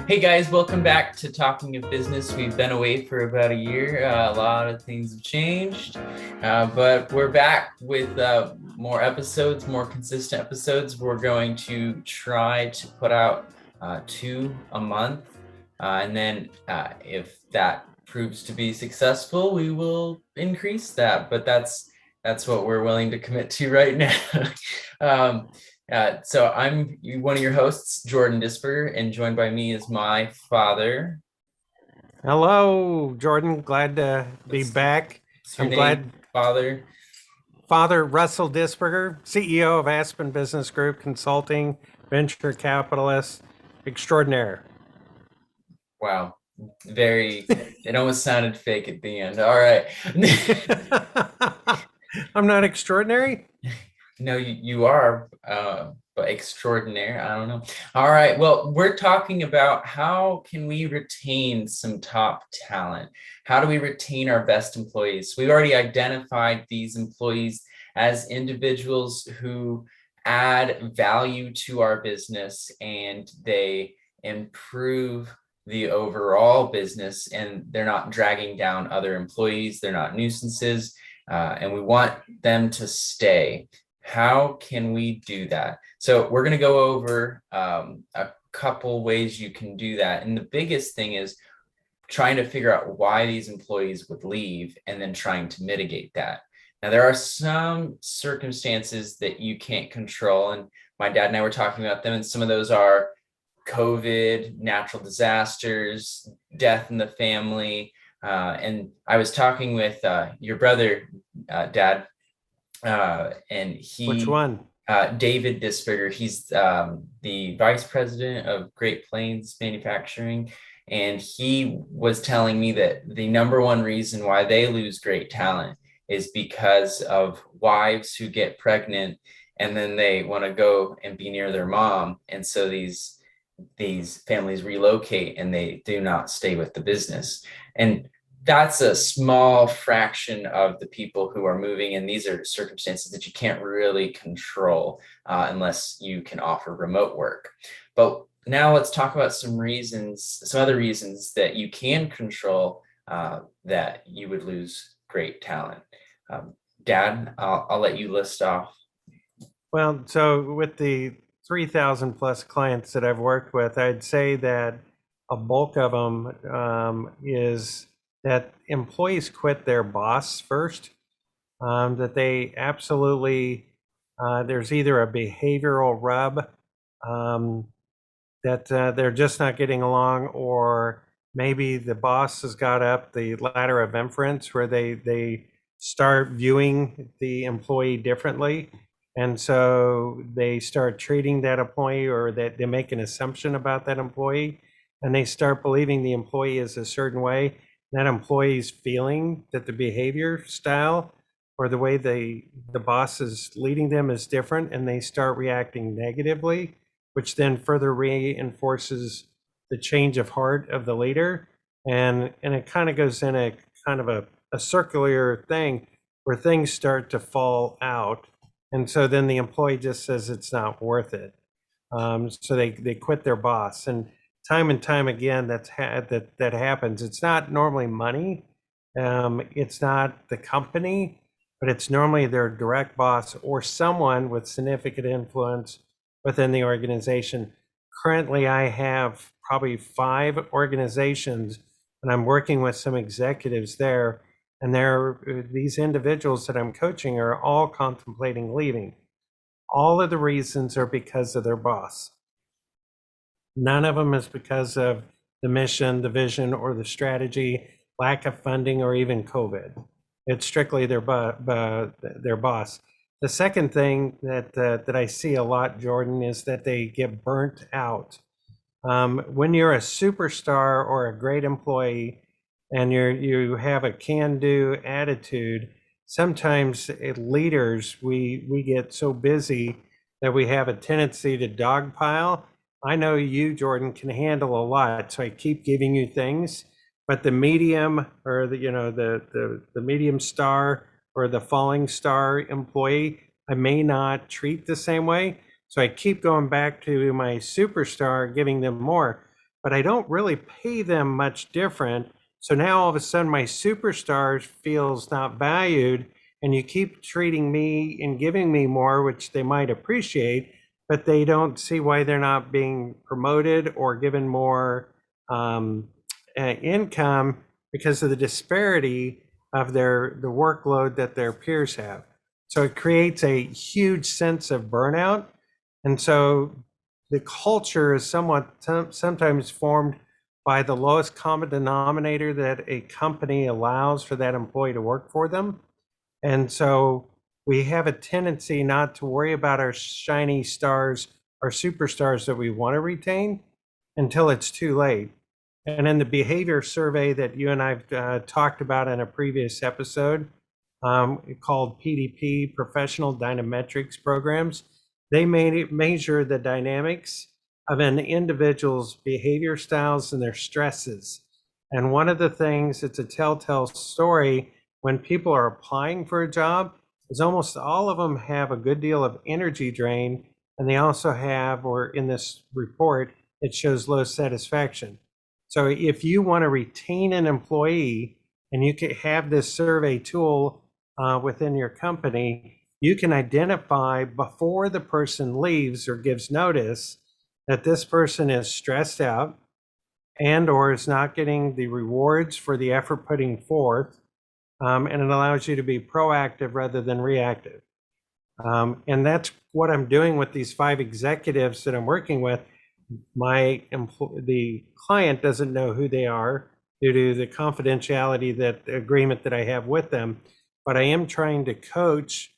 Hey guys, welcome back to Talking of Business. We've been away for about a year. A lot of things have changed, but we're back with more episodes, more consistent episodes. We're going to try to put out two a month, and then if that proves to be successful, we will increase that. But that's what we're willing to commit to right now. um, so I'm one of your hosts, Jordan Disper, and joined by me is my father. Hello, Jordan. Glad to be What's, back. what's your I'm name, glad father? Father Russell Disperger, CEO of Aspen Business Group Consulting, venture capitalist extraordinaire. Wow, it almost sounded fake at the end. All right. I'm not extraordinary. No, you are, but extraordinaire. I don't know. All right. Well, we're talking about how can we retain some top talent? How do we retain our best employees? We've already identified these employees as individuals who add value to our business and they improve the overall business, and they're not dragging down other employees. They're not nuisances, and we want them to stay. How can we do that? So we're going to go over a couple ways you can do that. And the biggest thing is trying to figure out why these employees would leave and then trying to mitigate that. Now, there are some circumstances that you can't control. And my dad and I were talking about them. And some of those are COVID, natural disasters, death in the family. And I was talking with your brother, Dad, and Which one? David Disberger, he's the vice president of Great Plains Manufacturing. And he was telling me that the number one reason why they lose great talent is because of wives who get pregnant and then they want to go and be near their mom. And so these families relocate and they do not stay with the business. And that's a small fraction of the people who are moving, and these are circumstances that you can't really control unless you can offer remote work. But now let's talk about some other reasons that you can control that you would lose great talent. Dad, I'll let you list off. Well, so with the 3,000 plus clients that I've worked with, I'd say that a bulk of them is that employees quit their boss first, that they absolutely, there's either a behavioral rub that they're just not getting along, or maybe the boss has got up the ladder of inference where they start viewing the employee differently. And so they start treating that employee, or that they make an assumption about that employee, and they start believing the employee is a certain way. That employee's feeling that the behavior style or the way the boss is leading them is different, and they start reacting negatively, which then further reinforces the change of heart of the leader. And it kind of goes in a kind of a circular thing where things start to fall out. And so then the employee just says it's not worth it. So they quit their boss. And time again, that happens. It's not normally money. It's not the company, but it's normally their direct boss or someone with significant influence within the organization. Currently, I have probably 5 organizations, and I'm working with some executives there. And these individuals that I'm coaching are all contemplating leaving. All of the reasons are because of their boss. None of them is because of the mission, the vision, or the strategy, lack of funding, or even COVID. It's strictly their boss. The second thing that I see a lot, Jordan, is that they get burnt out. When you're a superstar or a great employee, and you have a can-do attitude, sometimes leaders, we get so busy that we have a tendency to dogpile. I know you, Jordan, can handle a lot, so I keep giving you things. But the medium, or the medium star or the falling star employee, I may not treat the same way. So I keep going back to my superstar, giving them more. but I don't really pay them much different. So now all of a sudden my superstar feels not valued, and you keep treating me and giving me more, which they might appreciate, but they don't see why they're not being promoted or given more income because of the disparity of the workload that their peers have. So it creates a huge sense of burnout. And so the culture is somewhat sometimes formed by the lowest common denominator that a company allows for that employee to work for them. And so we have a tendency not to worry about our shiny stars, our superstars that we want to retain until it's too late. And in the behavior survey that you and I've talked about in a previous episode, called PDP, Professional Dynametrics Programs, they measure the dynamics of an individual's behavior styles and their stresses. And one of the things, it's a telltale story when people are applying for a job, is almost all of them have a good deal of energy drain, and they also have, or in this report, it shows low satisfaction. So if you want to retain an employee, and you can have this survey tool within your company, you can identify before the person leaves or gives notice that this person is stressed out and or is not getting the rewards for the effort putting forth, and it allows you to be proactive rather than reactive. And that's what I'm doing with these 5 executives that I'm working with. The client doesn't know who they are due to the confidentiality agreement that I have with them, but I am trying to coach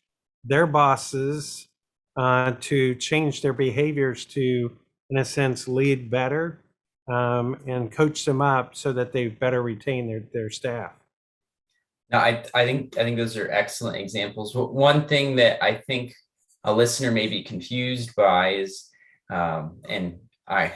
their bosses to change their behaviors to, in a sense, lead better, and coach them up so that they better retain their staff. Now, I think those are excellent examples. One thing that I think a listener may be confused by is, and I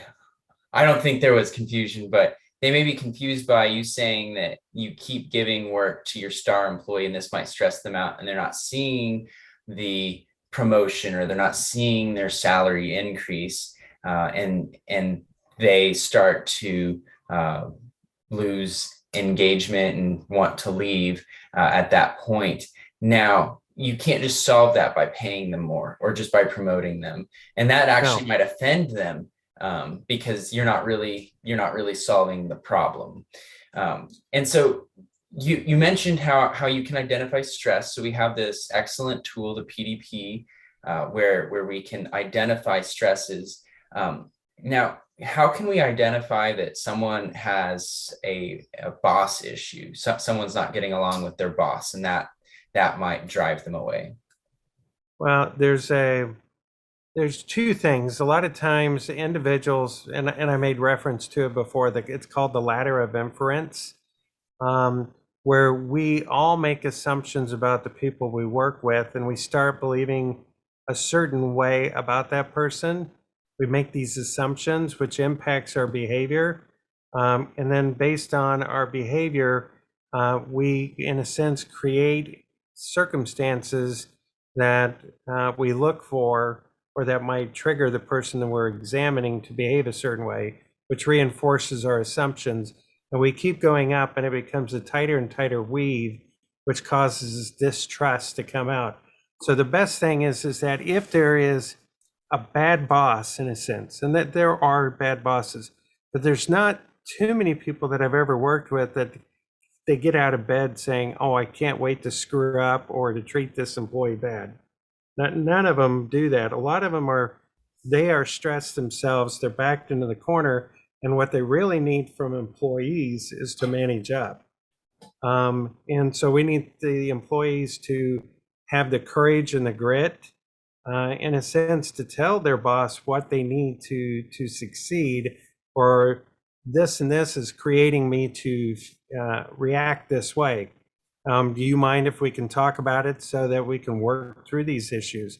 don't think there was confusion, but they may be confused by you saying that you keep giving work to your star employee and this might stress them out, and they're not seeing the promotion or they're not seeing their salary increase, and they start to lose engagement and want to leave at that point. Now, you can't just solve that by paying them more or just by promoting them, and that actually might offend them, because you're not really solving the problem. And so you mentioned how you can identify stress. So we have this excellent tool, the PDP, where we can identify stresses. Now, how can we identify that someone has a boss issue? Someone's not getting along with their boss, and that might drive them away. Well, there's 2 things. A lot of times individuals, and I made reference to it before, that it's called the ladder of inference, where we all make assumptions about the people we work with, and we start believing a certain way about that person. We make these assumptions, which impacts our behavior. And then based on our behavior, we, in a sense, create circumstances that we look for, or that might trigger the person that we're examining to behave a certain way, which reinforces our assumptions. And we keep going up, and it becomes a tighter and tighter weave, which causes distrust to come out. So the best thing is that if there is a bad boss, in a sense, and that there are bad bosses, but there's not too many people that I've ever worked with that they get out of bed saying, "Oh, I can't wait to screw up or to treat this employee bad." None of them do that. A lot of them they are stressed themselves. They're backed into the corner, and what they really need from employees is to manage up. And so we need the employees to have the courage and the grit, in a sense, to tell their boss what they need to succeed, or this and this is creating me to react this way. Do you mind if we can talk about it so that we can work through these issues?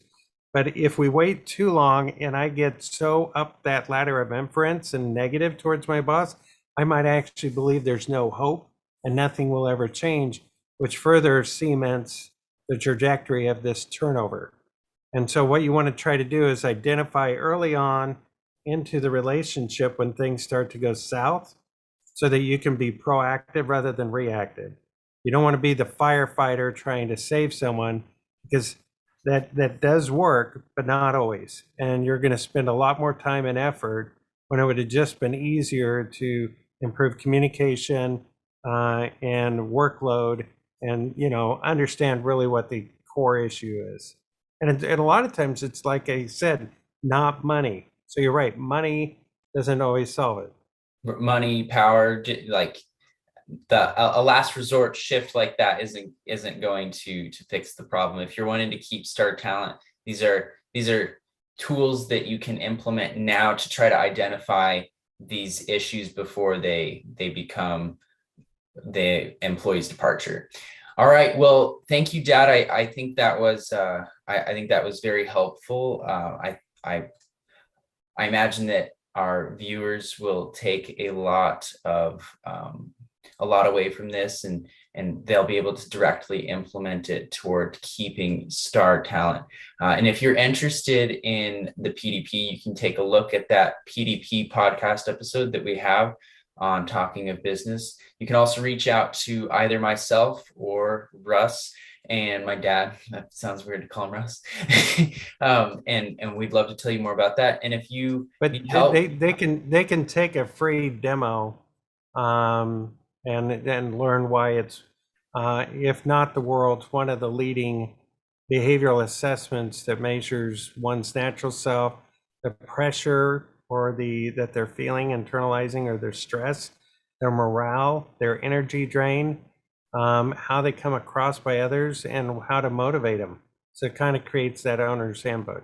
But if we wait too long and I get so up that ladder of inference and negative towards my boss, I might actually believe there's no hope and nothing will ever change, which further cements the trajectory of this turnover. And so what you want to try to do is identify early on into the relationship when things start to go south so that you can be proactive rather than reactive. You don't want to be the firefighter trying to save someone, because that does work, but not always. And you're going to spend a lot more time and effort when it would have just been easier to improve communication and workload, and understand really what the core issue is. And a lot of times it's like I said, not money. So you're right, money doesn't always solve it. Money, power, like a last resort shift like that isn't going to fix the problem. If you're wanting to keep star talent, these are tools that you can implement now to try to identify these issues before they become the employee's departure. All right. Well, thank you, Dad. I think that was I think that was very helpful. I imagine that our viewers will take a lot away from this, and they'll be able to directly implement it toward keeping star talent. And if you're interested in the PDP, you can take a look at that PDP podcast episode that we have on Talking of Business. You can also reach out to either myself or Russ and my dad. That sounds weird to call him Russ. And we'd love to tell you more about that. And if you But need help, they can take a free demo, and learn why it's, if not the world's, one of the leading behavioral assessments that measures one's natural self, the pressure or that they're feeling, internalizing, or their stress, their morale, their energy drain, how they come across by others, and how to motivate them. So it kind of creates that owner's handbook.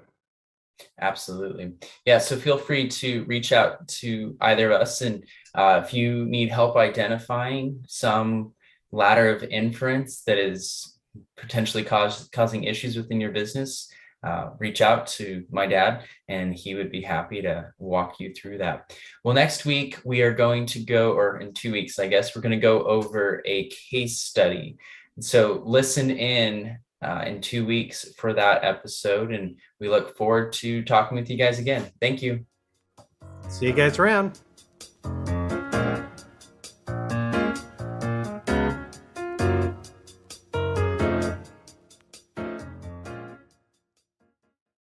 absolutely. Yeah. So feel free to reach out to either of us. And if you need help identifying some ladder of inference that is potentially causing issues within your business, reach out to my dad and he would be happy to walk you through that. Well, next week we are going to go, or in 2 weeks, I guess, we're going to go over a case study. So listen in 2 weeks for that episode, and we look forward to talking with you guys again. Thank you. See you guys around.